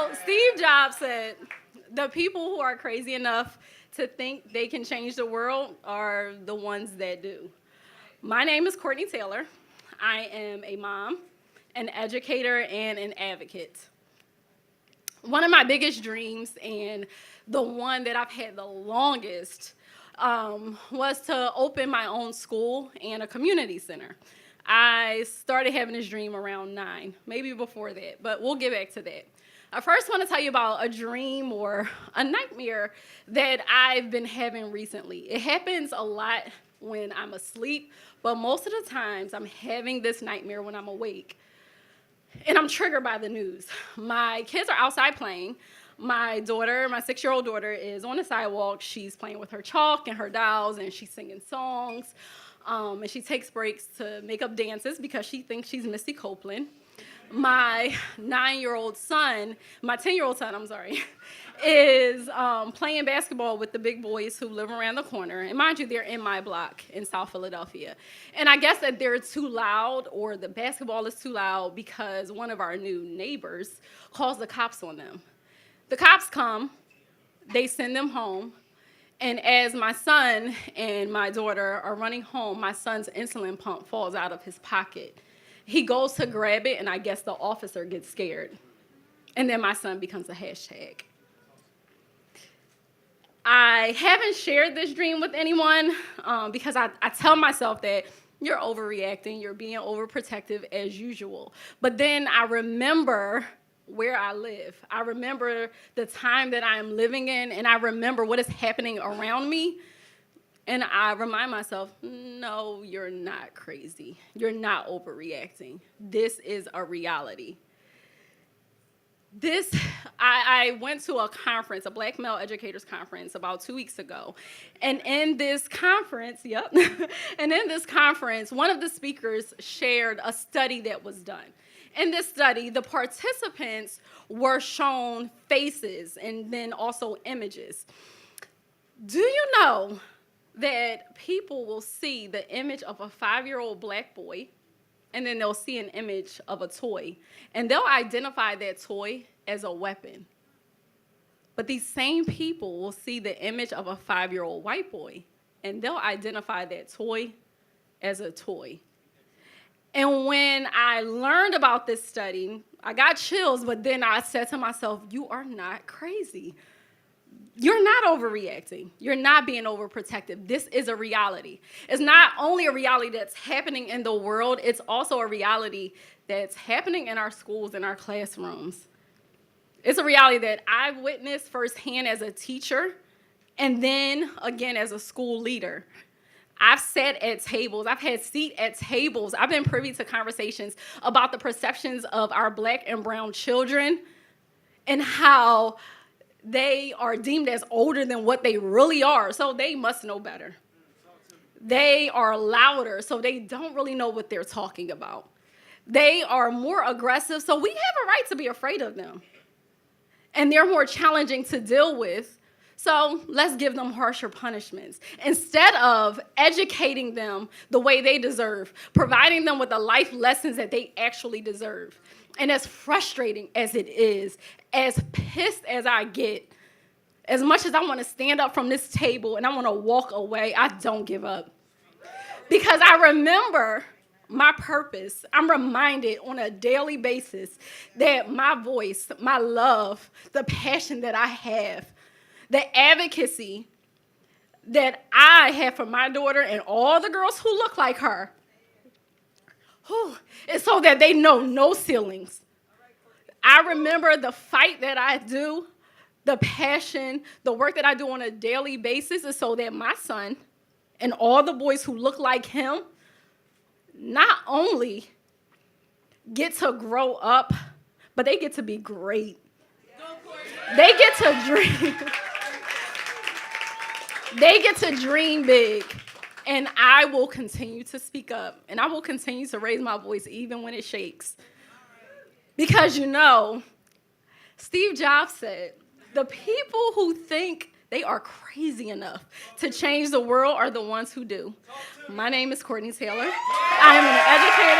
So Steve Jobs said, the people who are crazy enough to think they can change the world are the ones that do. My name is Courtney Taylor. I am a mom, an educator, and an advocate. One of my biggest dreams, and the one that I've had the longest, was to open my own school and a community center. I started having this dream around 9, maybe before that, but we'll get back to that. I first want to tell you about a dream or a nightmare that I've been having recently. It happens a lot when I'm asleep, but most of the times I'm having this nightmare when I'm awake. And I'm triggered by the news. My kids are outside playing. My daughter, my 6-year-old daughter, is on the sidewalk. She's playing with her chalk and her dolls, and she's singing songs. And she takes breaks to make up dances because she thinks she's Missy Copeland. My 9-year-old son, my 10-year-old son, is playing basketball with the big boys who live around the corner. And mind you, they're in my block in South Philadelphia. And I guess that they're too loud, or the basketball is too loud, because one of our new neighbors calls the cops on them. The cops come, they send them home, and as my son and my daughter are running home, my son's insulin pump falls out of his pocket. He goes to grab it, and I guess the officer gets scared. And then my son becomes a hashtag. I haven't shared this dream with anyone because I tell myself that you're overreacting, you're being overprotective as usual. But then I remember where I live. I remember the time that I'm living in, and I remember what is happening around me. And I remind myself, no, you're not crazy. You're not overreacting. This is a reality. I went to a conference, a Black Male Educators Conference, about 2 weeks ago. And in this conference, one of the speakers shared a study that was done. In this study, the participants were shown faces and then also images. Do you know that people will see the image of a 5-year-old black boy, and then they'll see an image of a toy, and they'll identify that toy as a weapon? But these same people will see the image of a 5-year-old white boy, and they'll identify that toy as a toy. And when I learned about this study, I got chills, but then I said to myself, you are not crazy. You're not overreacting. You're not being overprotective. This is a reality. It's not only a reality that's happening in the world, it's also a reality that's happening in our schools, in our classrooms. It's a reality that I've witnessed firsthand as a teacher, and then again as a school leader. I've sat at tables, I've had seat at tables, I've been privy to conversations about the perceptions of our Black and brown children and how they are deemed as older than what they really are, so they must know better. They are louder, so they don't really know what they're talking about. They are more aggressive, so we have a right to be afraid of them. And they're more challenging to deal with, so let's give them harsher punishments. Instead of educating them the way they deserve, providing them with the life lessons that they actually deserve. And as frustrating as it is, as pissed as I get, as much as I want to stand up from this table and I want to walk away, I don't give up. Because I remember my purpose. I'm reminded on a daily basis that my voice, my love, the passion that I have, the advocacy that I have for my daughter and all the girls who look like her, is so that they know no ceilings. I remember the fight that I do, the passion, the work that I do on a daily basis is so that my son and all the boys who look like him not only get to grow up, but they get to be great. They get to dream. They get to dream big. And I will continue to speak up, and I will continue to raise my voice even when it shakes. Because, Steve Jobs said, the people who think they are crazy enough to change the world are the ones who do. My name is Courtney Taylor. I am an educator.